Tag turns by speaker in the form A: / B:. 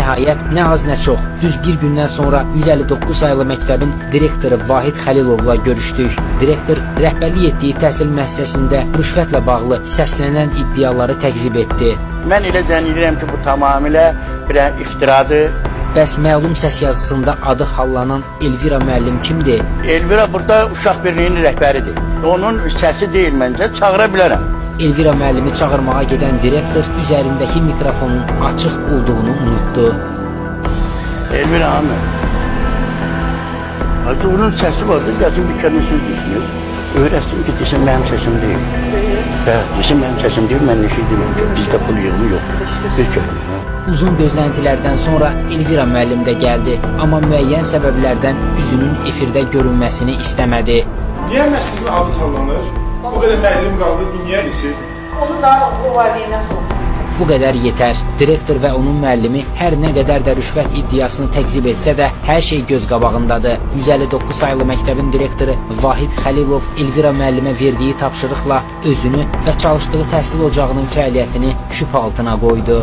A: Nəhayət, nə az nə çox, düz bir gündən sonra 159 saylı məktəbin direktoru Vahid Xəlilovla görüşdük. Direktor rəhbərlik etdiyi təhsil müəssisəsində rüşvətlə bağlı səslənən iddiaları təkzib etdi.
B: Mən elə zənn ki, bu tamamilə bir iftiradır.
A: Bəs məlum səs yazısında adı hallanan Elvira müəllim kimdir?
B: Elvira burada uşaq birliyinin rəhbəridir. Onun səsi deyil məncə, çağıra bilərəm.
A: Elvira müəllimi çağırmağa gedən direktor üzərindəki mikrofonun açıq olduğunu unutdu.
B: Elvira hanım. Hadi onun səsi vardı, gəlsin bir kəlmə söz düşünür. Öyrətsin ki, desin mənim səsim deyil. Desin mənim səsim deyil, mən neşə deməyim ki, bizdə pul yığımı yoxdur. Bir kəlmə.
A: Uzun gözləntilərdən sonra Elvira müəllim də gəldi, amma müəyyən səbəblərdən üzünün efirdə görünməsini istəmədi.
C: Niyə məhz sizin adı sallanır? O qədər müəllim qaldı, niyə isiz?
D: Onu da o valideynə soruşur.
A: Bu qədər yetər. Direktor və onun müəllimi hər nə qədər də rüşvət iddiasını təkzib etsə də, hər şey göz qabağındadır. 159 saylı məktəbin direktoru Vahid Xəlilov Elvira müəllimə verdiyi tapşırıqla özünü və çalışdığı təhsil ocağının fəaliyyətini şübhə altına qoydu.